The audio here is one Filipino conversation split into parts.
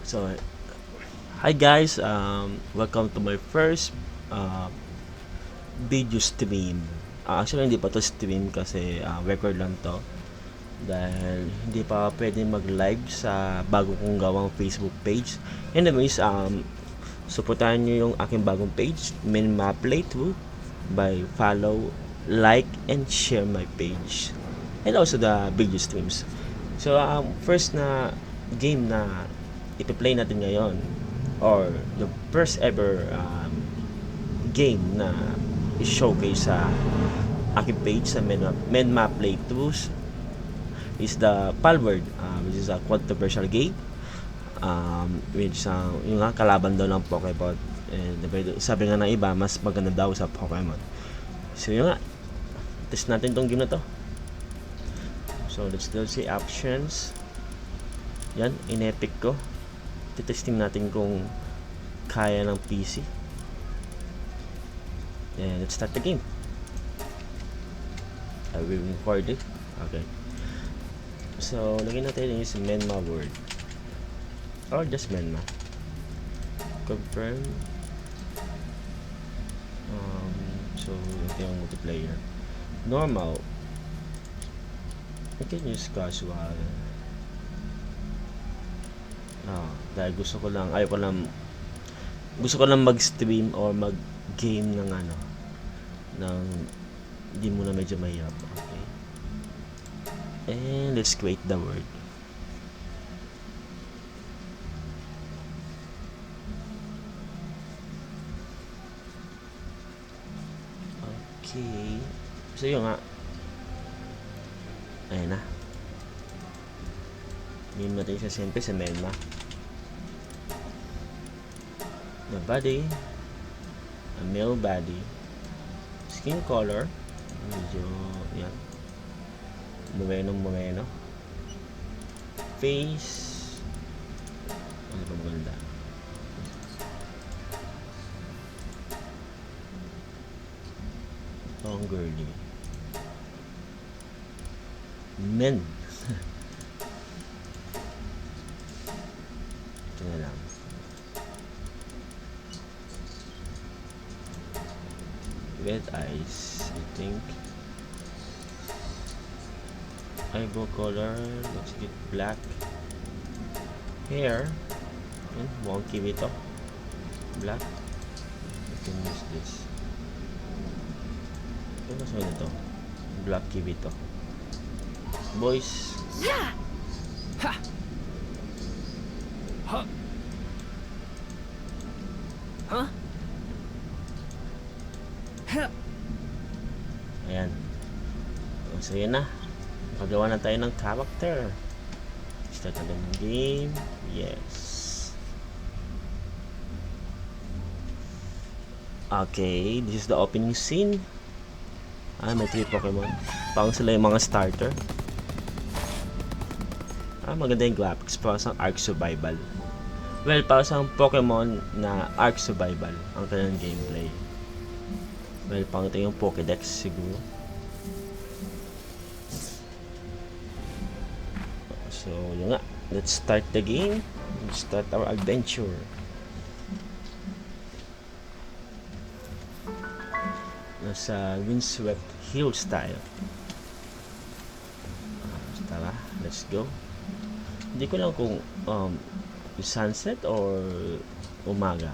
So, hi guys, welcome to my first uh, video stream. Actually, hindi pa to stream kasi record lang to. Dahil hindi pa pwede mag-live sa bago kong gawang Facebook page. Anyways, supportahan nyo yung aking bagong page, Minmap Playthrough, by follow, like, and share my page. And also the video streams. So, first na game na ipi-play natin ngayon, or the first ever game na i-showcase sa aking page sa Minmap Playthroughs is the Palworld, which is a controversial game, which yung nga kalaban daw ng Pokemon, and sabi nga ng iba mas maganda daw sa Pokemon. So yun nga, test natin tong game na to. So let's go see options. Yan, in-epic ko. Titesting natin kung kaya ng PC. And let's start the game. I will record it. Okay. So, lagyan natin yung Menma word. Or just Menma. Confirm. So, ito yung multiplayer. Normal. I can use casual. Dahil gusto ko lang mag-stream or mag-game ng ng hindi muna medyo mahirap. Okay. And let's create the word. Okay. So yun nga. Ayan na. Name natin siya siyempre sa Menma. The body. A male body. Skin color. Medyo, yan. Moreno. Face. Ano ba maganda? Ang girly. Men. Ito na lang. Red eyes, I think. Eyebrow color, let's get black. Hair, wonky ito. Black. I can use this. Ano mas na ito? Black kiwi ito. Voice. Yeah. Ha. Ha. Huh? Ha. Ayan. So yun na. Pagawa na tayo ng character. Start na ng game. Yes. Okay, this is the opening scene. May 3 Pokemon. Parang sila yung mga starter. Maganda yung graphics. Parang sa Ark Survival. Well, parang sa Pokemon na Ark Survival ang kanilang gameplay. Well, parang ito yung Pokédex siguro. So, yun nga. Let's start the game. Let's start our adventure. Nasa windswept hills tayo. Tara, let's go. Hindi ko lang kung sunset or umaga.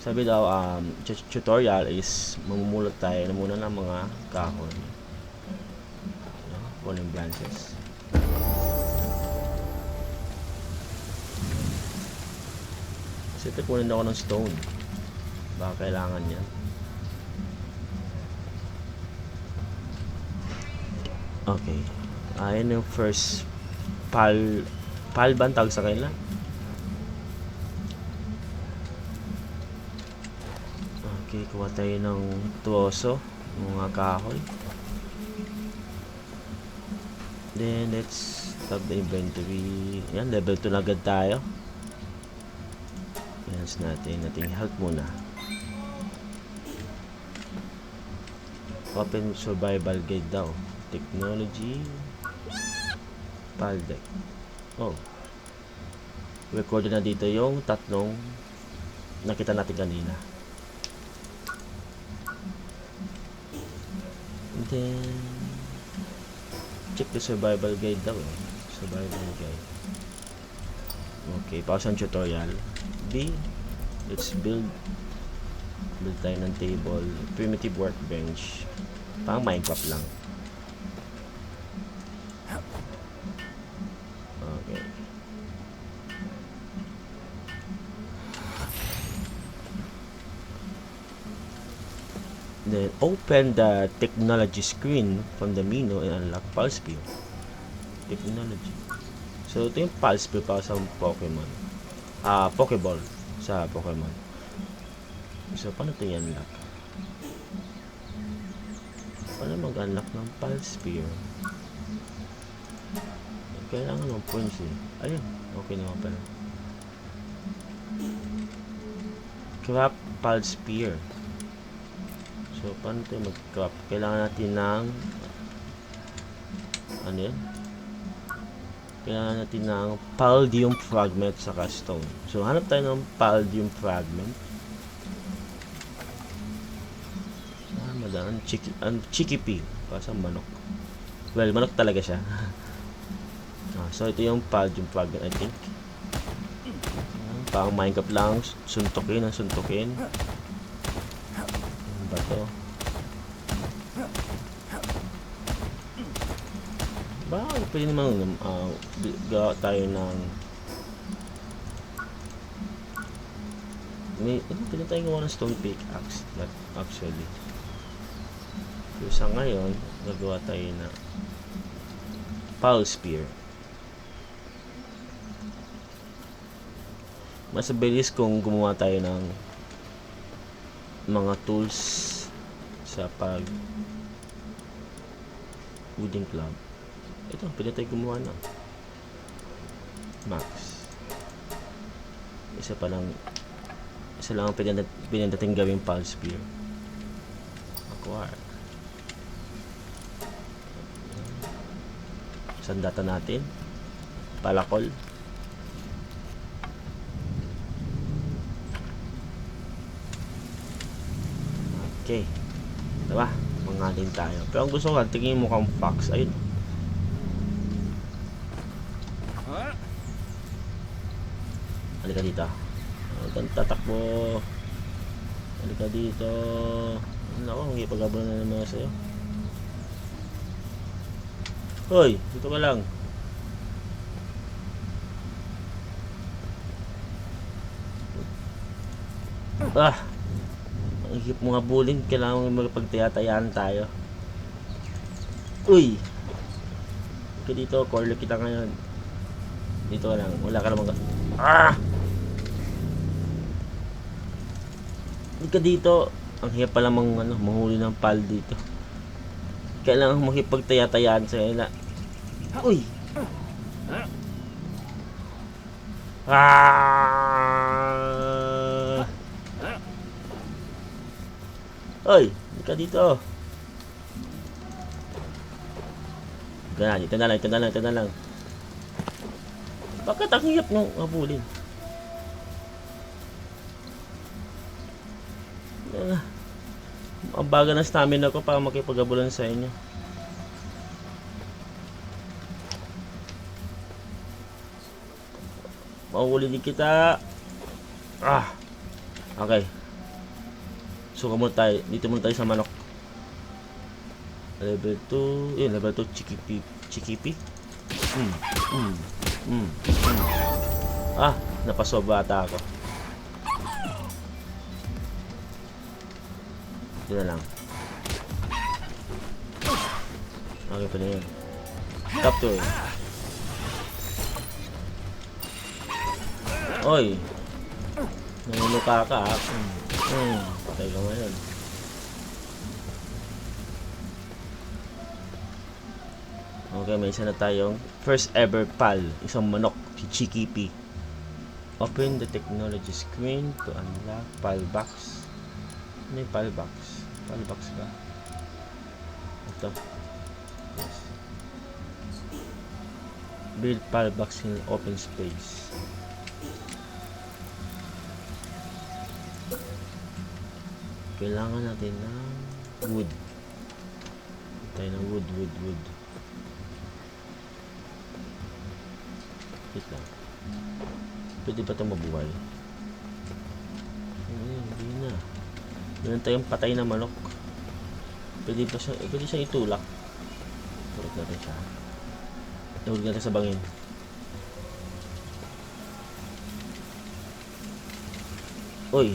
Sabi daw, tutorial is mamumulot tayo na muna ng mga kahoy. Falling branches. Kasi kunin ako ng stone. Baka kailangan yan. Okay. Ayan yung first pal ba ang tawag sa kanila? Okay, kuha tayo ng troso, mga kahoy. Then let's tab the inventory. Yan, level 2 na agad tayo. Yan natin ating health muna. Open survival guide daw. Technology. Paldeck. Oh. Recorded na dito yung tatlong nakita natin kanina. And then, check the survival guide daw eh. Survival guide. Okay, pause ang tutorial. B, let's build tayo ng table. Primitive workbench. Pang Minecraft lang. Okay. Then open the technology screen from the menu and unlock pulse view. Technology. So ito yung pulse view para sa Pokemon. Pokeball sa Pokemon. So paano ito i-unlock? Paano mag-unlock ng pulse view? Kailangan ng points eh. Ayun, okay naman pala. Craft pulse spear. So, paano ito mag-craft? Kailangan natin ng ano yan? Kailangan natin ng Paldium fragment saka stone. So, hanap tayo ng Paldium fragment. Madaan. Chikipi. Kasi manok. Well, manok talaga siya. So, ito yung Paldium fragment, I think. Pang Minecraft lang. Suntukin. Ano ba to? Bakit pwede naman gawa tayo ng pwede tayo gawa ng stone pickaxe. But actually so, sa ngayon gagawa tayo na pulse spear. Mas mabilis kung gumawa tayo ng mga tools sa pag wooden club. Ito, pwede tayo gumawa ng max. Isa lang ang pwede natin gawing pulse spear. Acquire. Saan data natin? Palakol. Okay. Diba? Mangalin tayo. Pero ang gusto ko, tingin mo mukhang fox. Ayun. Halika dito. Tatakbo. Halika dito. Ano ako, hindi pag-abro na naman sa'yo. Hoy, dito ka lang. Ang hip mga bulin, kailangan magpagtaya-tayaan tayo. Uy! Ika dito, corner kita ngayon. Dito ka lang, wala ka namang Ika dito, ang hirap pala mahuli ng pal dito. Kailangan makipagtaya-tayaan sa ila. Uy! Oy, hindi ka dito. Ganyan, ito na lang. Bakit ang hirap nung habulin? Ang baga ng stamina ko para makipag-abulan sa inyo. Mahuli din kita. Okay. Suka muna tayo. Dito muna tayo sa manok. Level 2. Yun, level 2. Chikipi. Napasoba ata ako. Ito na lang. Okay pa na yun. Capture. Oy. Nangunuka ka. Patay ka ngayon. Okay, may isa na tayong first ever pal. Isang manok. Si Chikipi. Open the technology screen to unlock pal box. Ano yung pal box? Pal box ba? Ito. Yes. Build pile box in open space. Kailangan natin ng wood. Tayo ng wood. Wait lang. Pwede ba ito mabuhay? Hindi na. Meron tayong patay na manok. Pwede siyang itulak. Tulak natin siya. Nahulog natin sa bangin. Uy.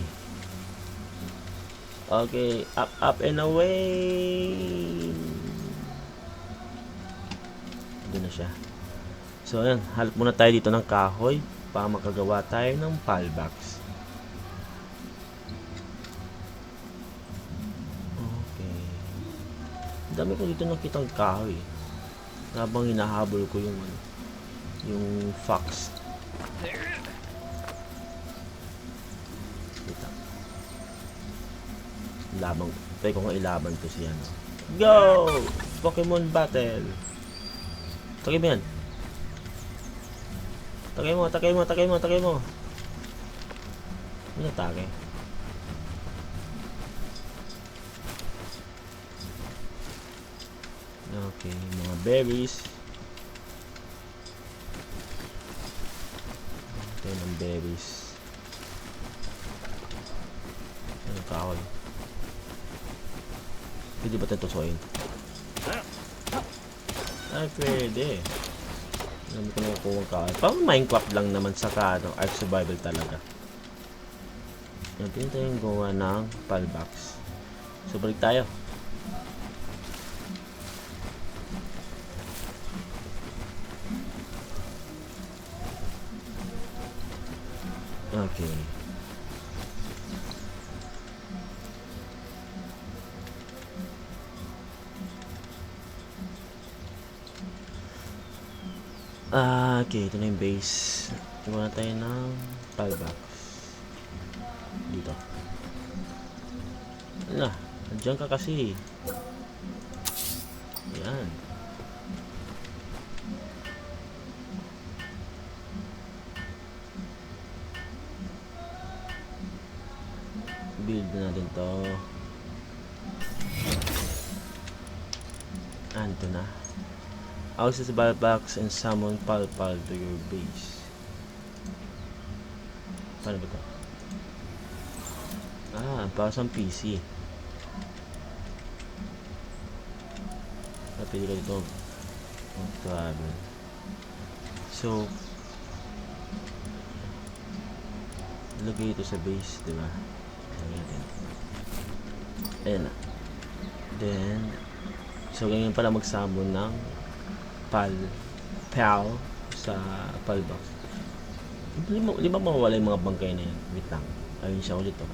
Okay. Up and away. Doon na siya. So, ayan. Halap muna tayo dito ng kahoy para makagawa tayo ng pile box. Okay. Dami ko dito nakitang kahoy. Habang hinahabol ko yung fox. Kita. Labang. Try ko nga ilaban to siya. No? Go! Pokemon battle. Takay mo yan. Takay mo. Ano atake? Okay, mga berries. Ito ng berries. Ano kahoy? Pwede ba ito tusoyin? Ay, pwede. Alam ko nakukuha ang kahoy. Parang Minecraft lang naman sa Ark Survival talaga. Yan, pwede tayong gawa ng pile box. So, balik tayo. Okay. Okay, ito na yung base. Gawa na tayo ng pile box. Dito. Ala, nandiyan ka kasi. Ayan. Build natin to. Ito na. Access the pile box and summon pile to your base. Paano ba ito? Para sa PC. Napili ka dito. Travel. So, lagay ito sa base, diba? Ayan na. Then, so ganyan pala mag-summon ng pal sa pile box. Di ba mawawala yung mga bangkay na yan? Wait lang. Ayun siya ulit oh.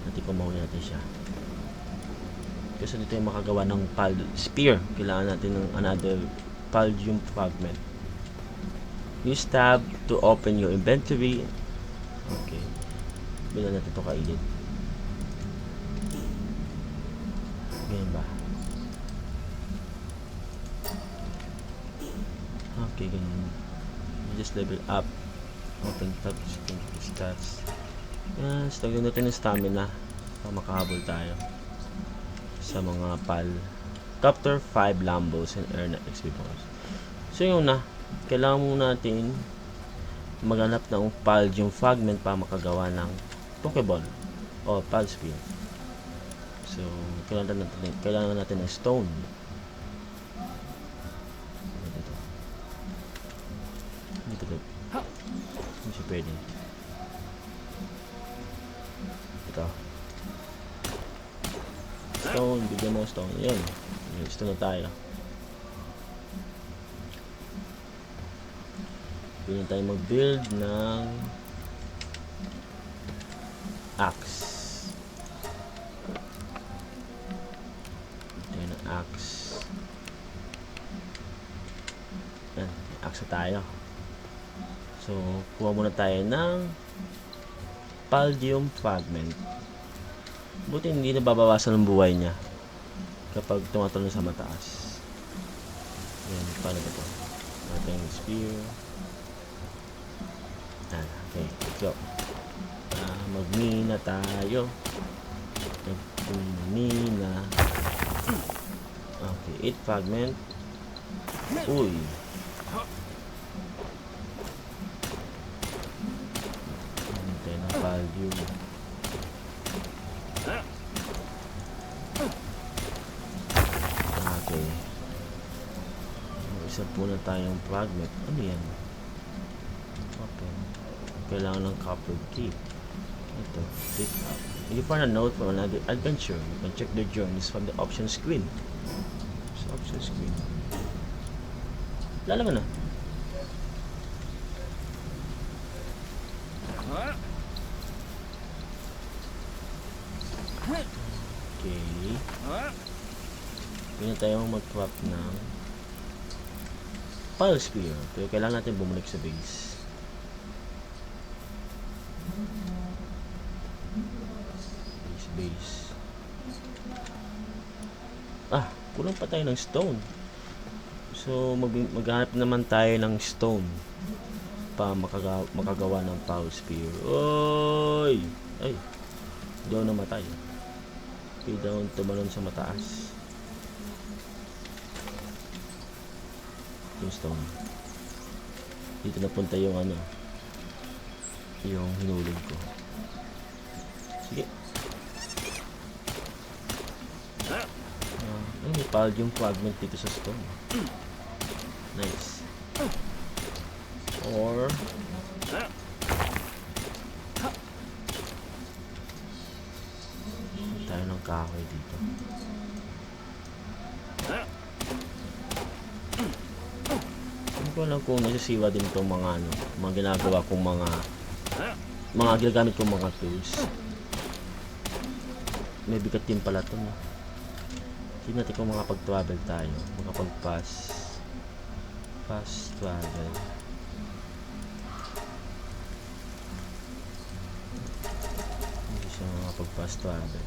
Natin kumahuli natin siya. Kasi dito yung makagawa ng pal spear. Kailangan natin ng another paldium fragment. Use tab to open your inventory. Okay. Bilan natin ito kailid. Ganyan ba? Okay, ganyan. Just level up. Open tab. Stats. Yan. So, lagyan natin ng stamina para makahabol tayo sa mga pal. Capture 5 Lambos and earn XP points. So, yun na. Kailangan muna natin maghanap ng paldium fragment para makagawa ng Pokeball o pal spear. So, kailangan natin ng stone. Dito. Hindi siya pwede. Ito. Stone, bigyan mo stone. Yan. Stone na tayo. Pwede tayo mag-build ng axe. Ito yung axe. Yan. Axe na tayo. So, kuha muna tayo ng paldium fragment. Buti hindi nababawasan ang buhay niya kapag tumatalon sa mataas. Yan, paano ba ito? Ito yung spear. Okay, let's go. Magmina tayo. Magmina. Okay, 8 fragment. Uy. Hintay ng value. Okay. Isa po na tayong fragment. Ano yan? Okay. Kailangan ng copper key. Ito. Pick up. If you find a note from another adventure, you can check the journeys from the option screen. Sa option screen. Lalaman na. Okay. Hindi na tayong mag-crop ng pile spear. Pero kailangan natin bumalik sa base. Base. Kulang pa tayo ng stone. So, maghanap naman tayo ng stone pa makagawa ng pile spear. Oy! Ay! Hindi ako namatay. Hindi daw tumalon sa mataas. Yung stone. Dito napunta yung ano. Yung hinulog ko. Sige. May pile yung fragment dito sa stone. Nice. Or tayo ng kahoy dito. Hindi ko alam kung nasisiwa din itong mga ano, mga ginagawa kong mga ginagamit kong mga tools. May bigat din pala ito, no? Tingnan natin kung makapag-travel tayo. Fast travel. Hindi siya makapag-fast travel.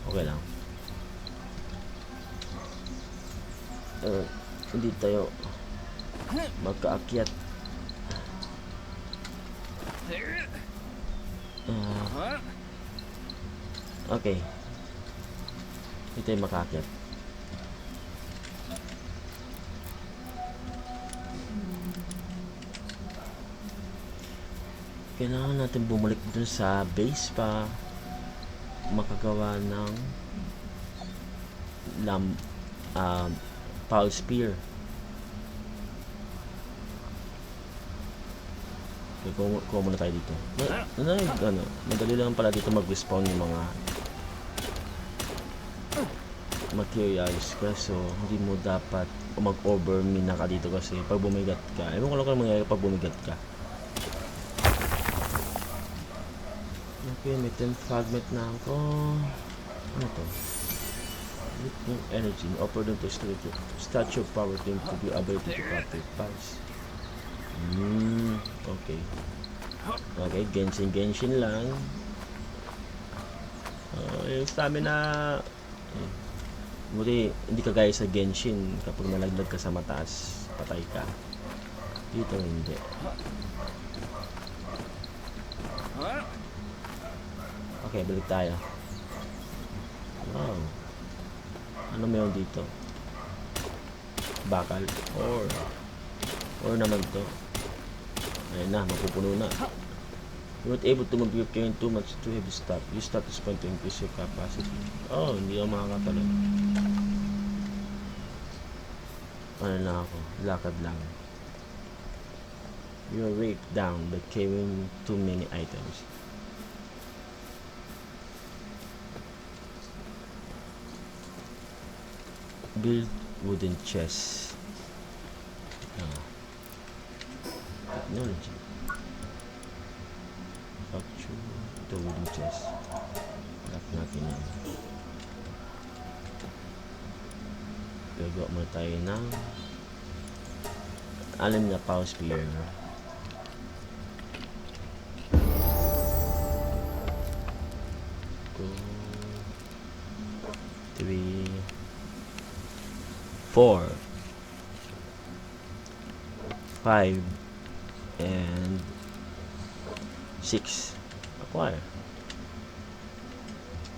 Okay lang. Hindi tayo magkaakyat. Okay. Hindi tayo makaakyat. Kailangan natin bumalik dun sa base pa makagawa ng pile spear. Okay, kuha muna tayo dito. Madali lang pala dito mag-respawn yung mga materials, kaso hindi mo dapat mag-overmina ka dito kasi pag bumigat ka, ewan ko lang kung mangyayari pag bumigat ka. Okay, may 10 fragment na ako. Ano to? Yung energy, offer them to statue of power thing to be ability to capture piles. Okay. Okay, Genshin lang. Yung stamina. Buti, hindi ka gaya sa Genshin. Kapag nalaglag ka sa mataas, patay ka. Dito hindi. Okay, balik tayo. Wow. Ano meron dito? Bakal. Or naman to. Ayun na, mapupuno na. You're not able to move your carrying too much to heavy stuff. Use status point to increase your capacity. Oh, hindi ako makakatalo. Ano na ako? Lakad lang. You're raped down by carrying too many items. Build wooden chest. Technology. Facture the wooden chest. Lock natin yan. Gagawa muna tayo ng 6 na power spear. 4. 5 and 6. Acquire.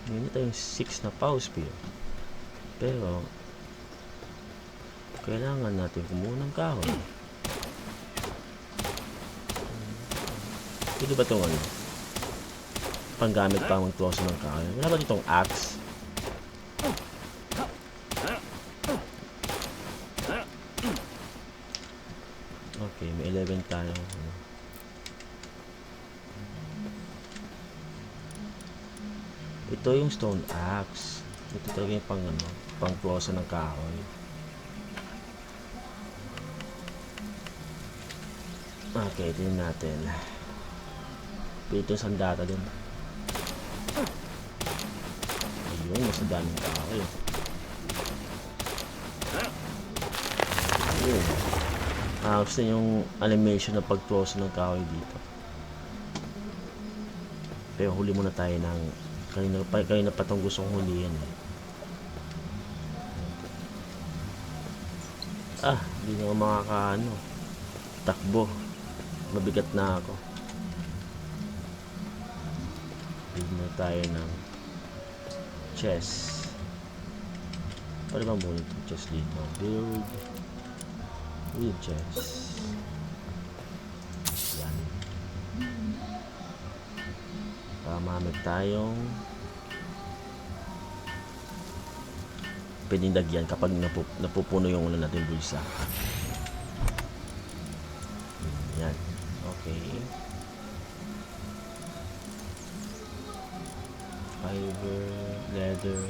Hindi na tayong 6 na power spear. Pero kailangan natin kumuha ng kahoy. Pwede ba itong ano? Panggamit pa magtuwaso ng kahoy. Wala ba ditong axe? Okay, may 11 tayo. Ito yung stone axe. Ito talaga yung pang ano, pang tuwaso ng kahoy. Okay, tingnan natin. Ito yung sandata dun. Ayun, mas daming kahoy. Ayun. Gusto yung animation na pagtuwaso ng kahoy dito. Pero huli muna tayo ng kanina pa itong gusto kong hulihin eh. Hindi na ako makakaano. Takbo. Mabigat na ako. Bigyan na tayo ng chest. Paano ba muna itong chest dito? Build with chest. Yan. Mamamit tayong pwedeng dagyan kapag napupuno yung ulan natin bulsa. Yan. Okay. Fiber, leather.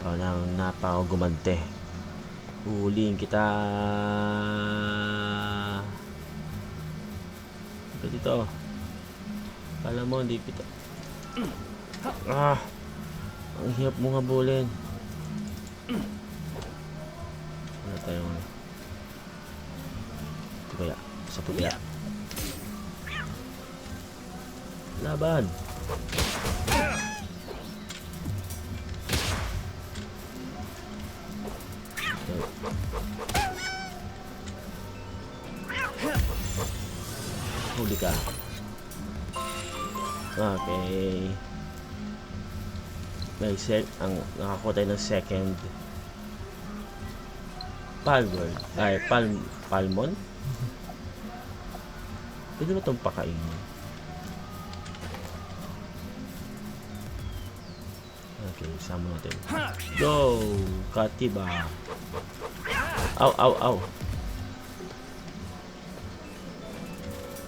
Parang napakagumante. Huliin kita. Ito dito. Kala mo hindi kita. Ang hirap mo habulin. Wala tayong ano. Ito kaya. Sa puti. Laban. Huli ka. Okay. May nakakuha tayo ng second palward. Palmon? Pwede ba itong pakainin? Okay, sama natin. Go! Katiba! Ow!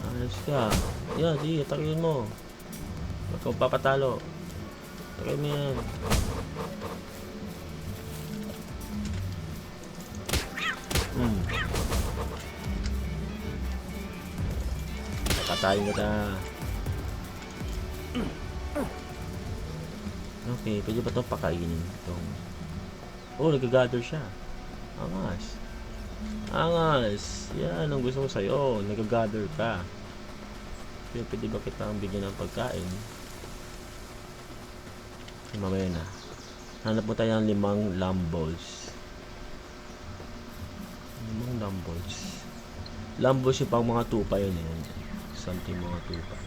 Ayos ka. Yan, di, atakin mo. Huwag kang papatalo. Atakin mo yan. Nakatayin kita. Okay, pwede ba itong pakainin? Nag-gather siya. Angas. Yan ang gusto ko sa'yo. Nag-gather ka. Pero pwede ba kitang bigyan ng pagkain? Mamaya na. Hanap mo tayo ng 5 lamballs. 5 lamballs. Lamballs yung pang mga tupa yun eh. Something mga tupa.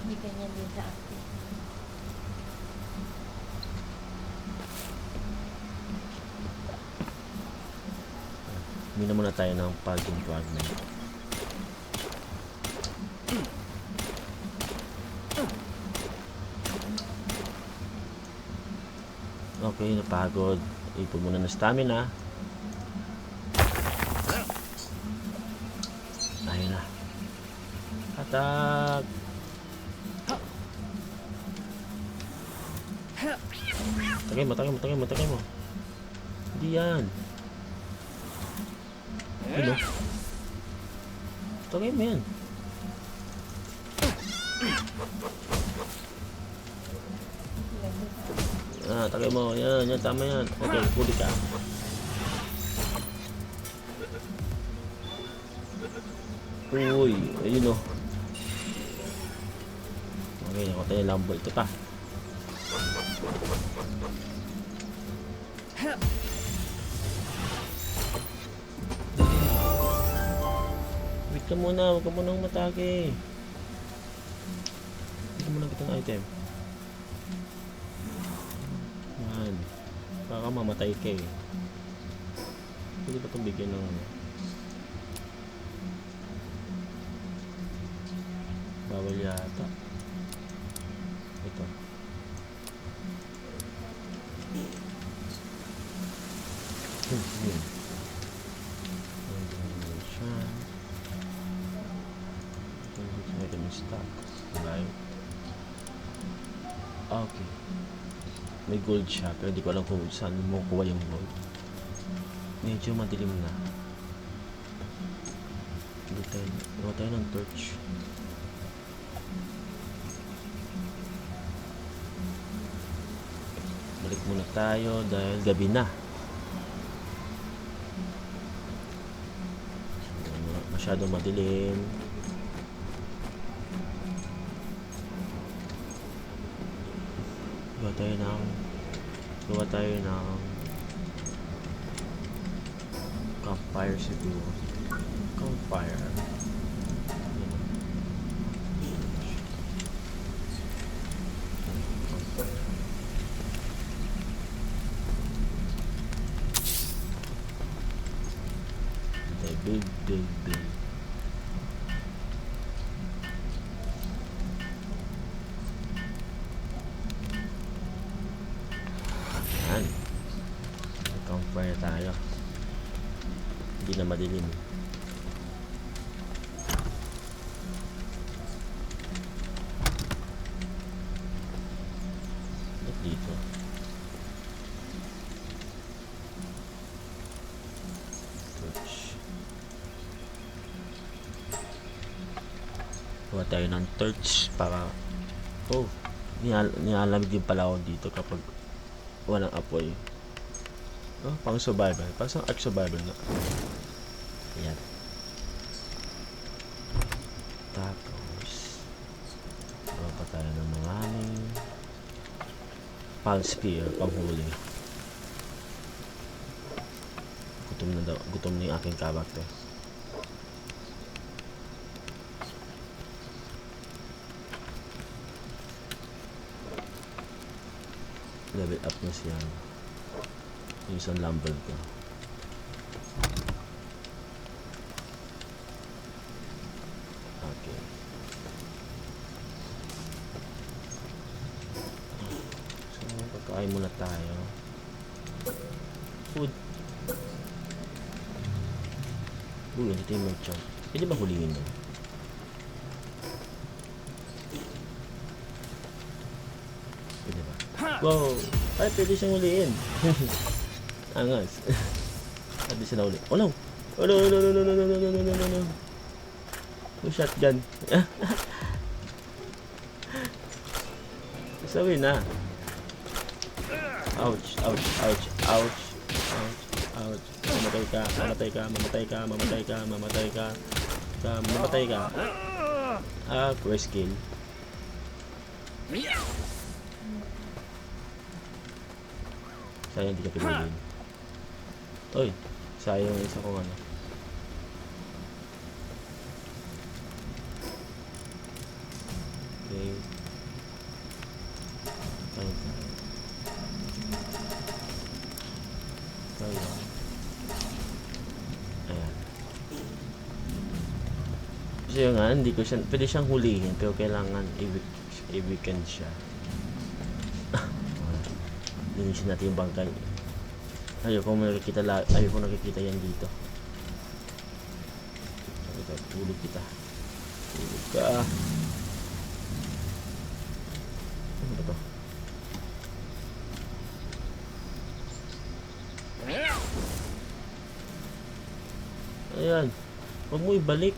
Hindi ganyan din sa akin. Mina muna tayo ng paging fragment. Okay, napagod. Ipon muna ng stamina. Ayun na. Attack! Tagay mo. Hindi yan. Ano? Tagay mo yan. Tagay mo. Yan, tama yan. Okay, huli ka. Uy, ayun o. Patay yung Lambo. Ito pa. Wait ka muna. Huwag ka munang matake. Hindi ka muna kitang item. Yan. Baka mamatay ka eh. Pwede ba itong bigyan ng bawal yata. Ito. Item stock. Right. Okay. May gold siya, pero hindi ko alam kung saan mo kuha yung gold. Medyo madilim na. Gawa tayo ng torch. Balik muna tayo dahil gabi na. Masyadong madilim. Gawa tayo ng campfire siguro. Campfire. Big. Yan. Campfire tayo. Hindi na madilim. Ba't dito? Torch. Gawa tayo ng torch para nialamig din pala ako dito kapag walang apoy. Pang survival. Parang ark survival na. Ayan. Tapos gawa pa tayo ng maraming pulse spear panghuli. Gutom na yung aking character. Level up na siya. Yung isang lumber ko. Okay. So, pagkain muna tayo. Food. Ito yung merchant. Pwede ba hulihin mo? Pwede ba? Wow! Ay, pwede siyang hulihin. Angas. Pwede siya na huli. Oh no! Oh no! Oh, shotgun. Sabi na. Ouch. Mamatay ka. First kill. Sayang hindi ka pinulin. Oy, sayang yung isa kong ano. Okay. Tayo. Ayan. Kasi yung nga, hindi ko siya, pwede siyang hulihin, pero kailangan i-weekend siya. Linisin natin yung bangkay. Ayoko nakikita yan dito. Tulog kita. Tulog ka. Ano ba to? Ayan. Huwag mo ibalik.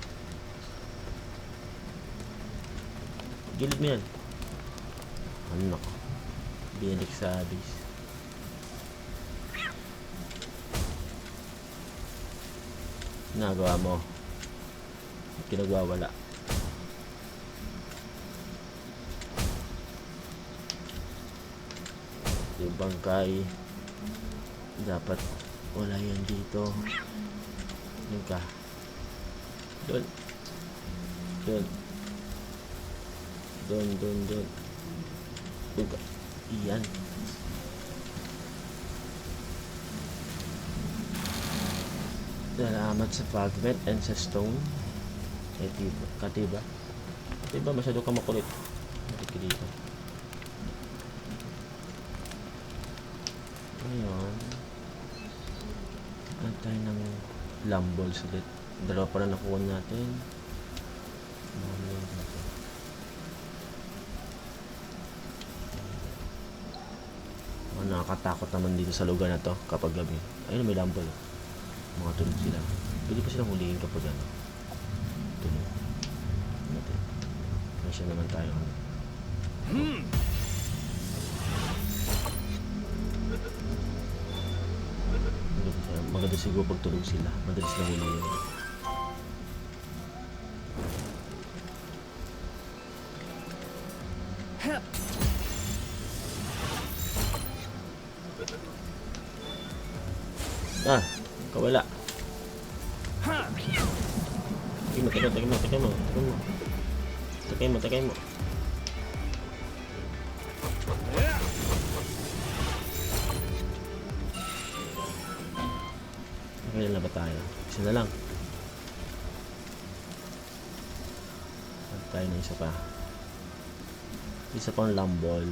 Gilid mo yan. Ano nako. Binalik sa base. Nagawa mo. Kinagwawala. yung bangkay. Dapat wala yan dito. Doon ka. Doon. Doon. Doon. Doon ka. Iyan. Salamat sa fragment and sa stone. Eh, diba? Diba masyado ka makulit. Bakit ka dito? Ngayon, tayo ng lambols ulit. Dalawa pa na nakuha natin. Nakakatakot naman dito sa lugar na to kapag gabi. Ayun, may lambol. Mga tulog sila. Pwede pa silang huliin kapag ano. Tulog. Natin. Masya naman tayo. Maganda siguro pag tulog sila. Madalis na huliin. Ah, kawala. Takay mo. Kailan na ba tayo? Isa na lang. Tayo na isa pa. Isa pang lambol.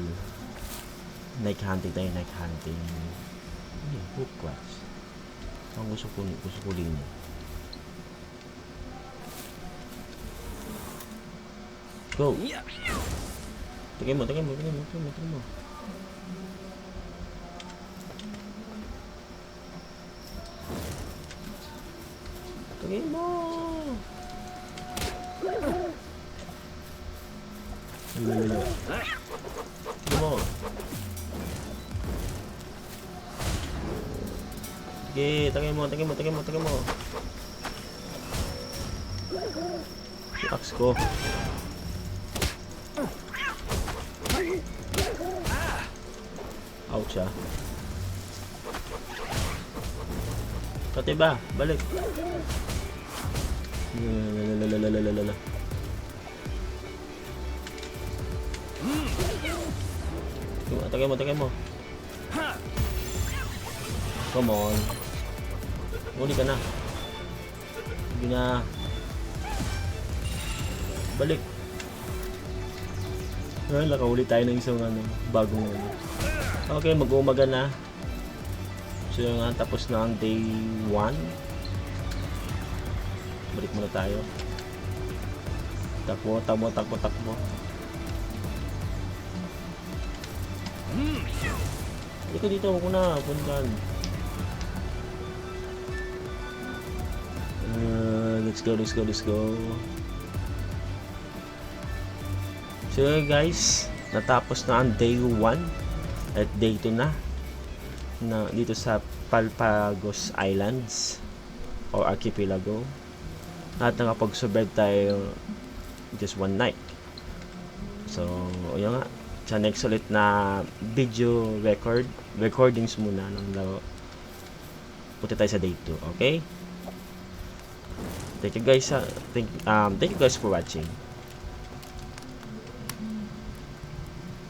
Night hunting tayo, night hunting. Hook class. Ang gusto ko linya. Go! Tagay mo. Tagay mo. Sige, tagay mo. Si axe ko. Ouch ah. Katiba, balik. Lalalala. Tagay mo. Come on. Muli ka na. Sige na. Balik. Well, nakahuli tayo ng isang bagong Okay, mag-uumaga na. So yung tapos na ang day 1. Balik muna tayo. Takbo. Dito, huwag ko na. Puntan. Let's go. So guys, natapos na ang day 1 at day 2 na dito sa Palpagos Islands or Archipelago at nakapag-survive tayo just one night. So yun nga, sa next ulit na video recordings muna punta tayo sa day 2. Okay, thank you guys for watching.